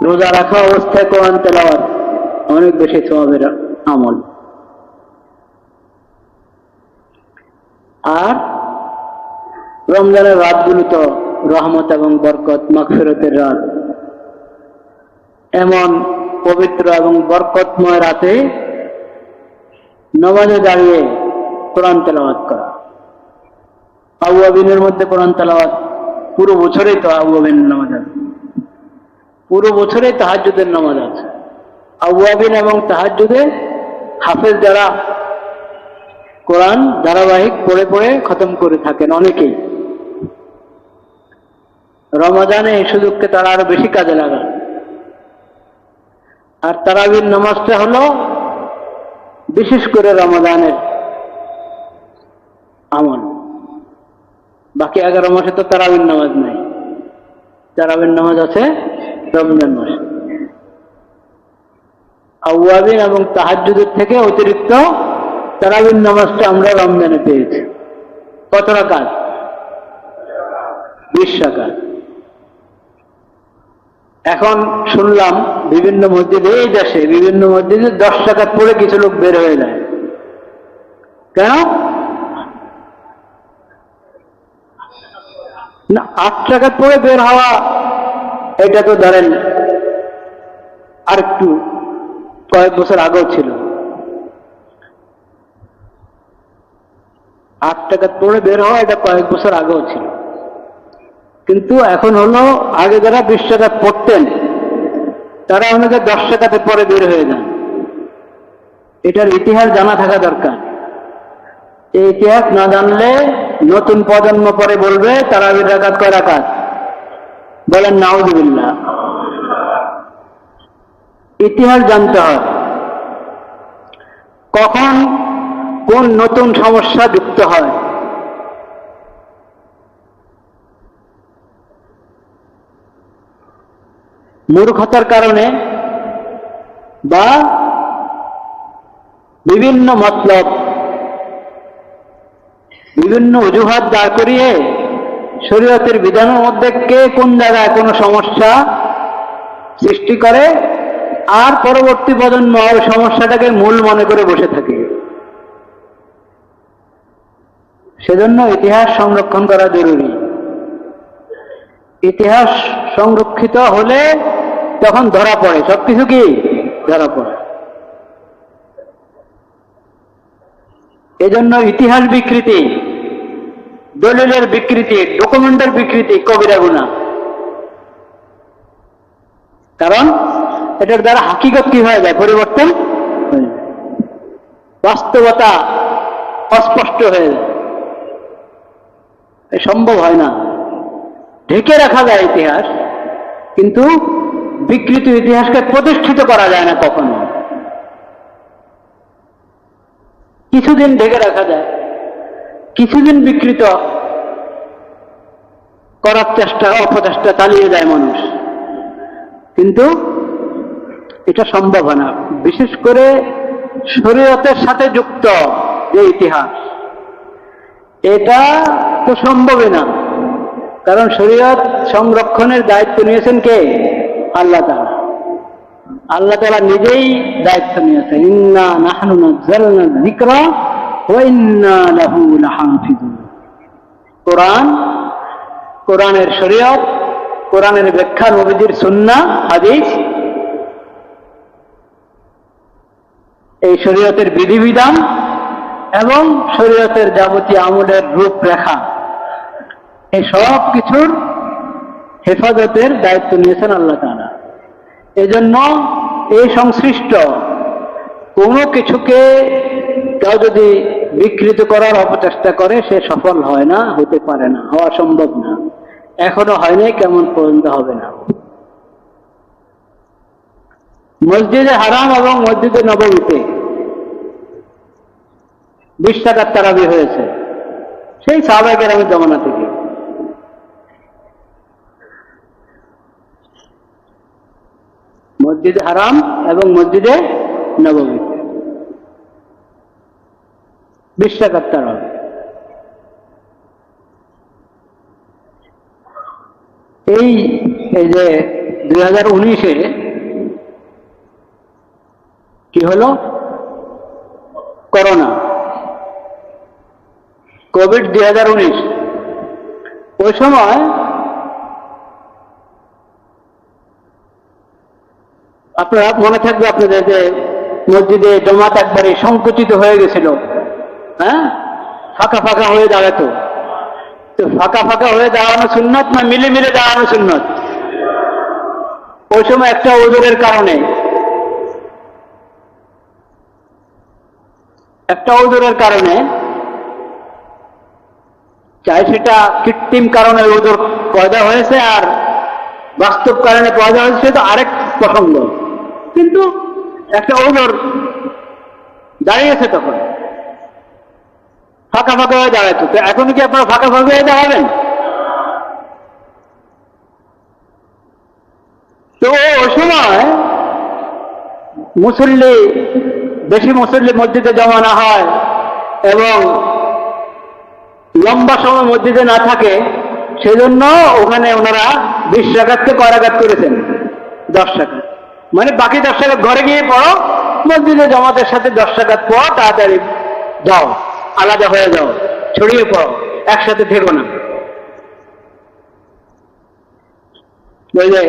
রোজা রাখা অবস্থায় কোরআন তেলাওয়াত অনেক বেশি সওয়াবের আমল। আর রমজানের রাতগুলো তো রহমত এবং বরকত মাগফিরাতের রাত। এমন পবিত্র এবং বরকতময় রাতে নামাজে দাঁড়িয়ে কোরআন তেলাওয়াত করা। আউয়াবিনের মধ্যে কোরআন তেলাওয়াত পুরো বছরেই তো আউয়াবিনের নামাজ আছে, পুরো বছরেই তাহাজ্জুদের নামাজ আছে। আউয়াবিন এবং তাহাজ্জুদে হাফেজ যারা কোরআন ধারাবাহিক পড়ে পড়ে খতম করে থাকেন অনেকেই। রমাদানে এই সুযোগকে তারা আরো বেশি কাজে লাগান। আর তারাবির নামাজটা হলো বিশেষ করে রমাদানের আমল। বাকি 11 মাসে তো তারাবির নামাজ নাই, তারাবির নামাজ আছে রমজান মাসে। আউয়াবিন এবং তাহাজ্জুদের থেকে অতিরিক্ত তারাবির নামাজটা আমরা রমজানে পেয়েছি। কত রাকাত? 20 রাকাত। এখন শুনলাম বিভিন্ন মসজিদে, এই দেশে বিভিন্ন মসজিদে 10 রাকাত পড়ে কিছু লোক বের হয়ে যায়। কেন না? 8 রাকাত পড়ে বের হওয়া এটা তো ধরেন আর একটু কয়েক বছর আগেও ছিল। 8 রাকাত পড়ে বের হওয়া এটা কয়েক বছর আগেও ছিল। কিন্তু এখন হলো, আগে যারা 20 রাকাত পড়তেন তারা অনেকে 10 রাকাতে পরে বের হয়ে যান। এটার ইতিহাস জানা থাকা দরকার। এই ইতিহাস না জানলে নতুন প্রজন্ম পরে বলবে তারাবির রাকাত কয় রাকাত? বলেন নাউযুবিল্লাহ। ইতিহাস জানতে হয়, কখন কোন নতুন সমস্যা যুক্ত হয়। মূর্খতার কারণে বা বিভিন্ন মতলব, বিভিন্ন অজুহাত দাঁড় করিয়ে শরীয়তের বিধানের মধ্যে কে কোন জায়গায় কোনো সমস্যা সৃষ্টি করে, আর পরবর্তী প্রজন্ম ওই সমস্যাটাকে মূল মনে করে বসে থাকে। সেজন্য ইতিহাস সংরক্ষণ করা জরুরি। ইতিহাস সংরক্ষিত হলে তখন ধরা পড়ে, সবকিছু কি ধরা পড়ে। এজন্য ইতিহাস বিকৃতি, দলিলের বিকৃতি, ডকুমেন্টের বিকৃতি কবিরা গুনাহ। কারণ এটার দ্বারা হাকিকত কি হয়ে যায়? পরিবর্তন হয়ে যায়, বাস্তবতা অস্পষ্ট হয়ে যায়। সম্ভব হয় না। ঢেকে রাখা যায় ইতিহাস, কিন্তু বিকৃত ইতিহাসকে প্রতিষ্ঠিত করা যায় না কখনো। কিছুদিন ঢেকে রাখা যায়, কিছুদিন বিকৃত করার চেষ্টা, অপচেষ্টা চালিয়ে যায় মানুষ, কিন্তু এটা সম্ভব হয় না। বিশেষ করে শরীয়তের সাথে যুক্ত যে ইতিহাস, এটা তো সম্ভবই না। কারণ শরীয়ত সংরক্ষণের দায়িত্ব নিয়েছেন কে? আল্লাহ তাআলা। আল্লাহ তাআলা নিজেই দায়িত্ব নিয়েছেন, ইন্না নাহনু নাযালনা যিকরা ওয়া ইন্না লাহু লাহাফিজুন। কোরআন, কোরআনের শরীয়ত, কোরআনের ব্যাখ্যা, নবীজির সুন্নাহ হাদিস, এই শরীয়তের বিধিবিধান এবং শরীয়তের যাবতীয় আমলের রূপরেখা, এই সব কিছুর হেফাজতের দায়িত্ব নিয়েছেন আল্লাহ তাআলা। এজন্য এই সংশ্লিষ্ট কোনো কিছুকে কেউ যদি বিকৃত করার অপচেষ্টা করে, সে সফল হয় না, হতে পারে না, হওয়া সম্ভব না। এখনো হয়নি, কেমন পর্যন্ত হবে না। মসজিদে হারাম এবং মসজিদে নববীতে 20 রাকাত তারাবি হয়েছে, সেই সাহাবায়ে কেরামের জমানা থেকে। মসজিদে হারাম এবং মসজিদে নববীতে 20 রাকাত তারাবি। এই যে 2019-এ কি হলো? Corona, Covid 2019। ওই সময় আপনারা মনে থাকবে আপনাদের যে মসজিদে জমাত একবারে সংকুচিত হয়ে গেছিল, হ্যাঁ, ফাঁকা ফাঁকা হয়ে দাঁড়াতো। তো ফাঁকা ফাঁকা হয়ে দাঁড়ানো সুন্নত না মিলে মিলে দাঁড়ানো সুন্নত? ওই সময় একটা ওজোরের কারণে, চাই সেটা কৃত্রিম কারণে ওজোর পয়দা হয়েছে আর বাস্তব কারণে পয়দা হয়েছে, সেটা আরেক প্রসঙ্গ। কিন্তু একটা ওজোর দাঁড়িয়েছে, তখন ফাঁকা ফাঁকা হয়ে দাঁড়াতো। তো এখন কি আপনারা ফাঁকা ফাঁকা হয়ে দাঁড়াবেন? তো ওই সময় বেশি মুসল্লি মসজিদে জমা না হয় এবং লম্বা সময় মসজিদে না থাকে, সেজন্য ওখানে ওনারা 20 রাকাতকে কয় রাকাত করেছেন? 10 রাকাত। মানে বাকি 10 রাকাত ঘরে গিয়ে পড়ো, মসজিদে জমাতের সাথে 10 রাকাত পড়ো, তাড়াতাড়ি যাও, আলাদা হয়ে যাও, ছড়িয়ে পড়ো, একসাথে থেকো না। বুঝলে?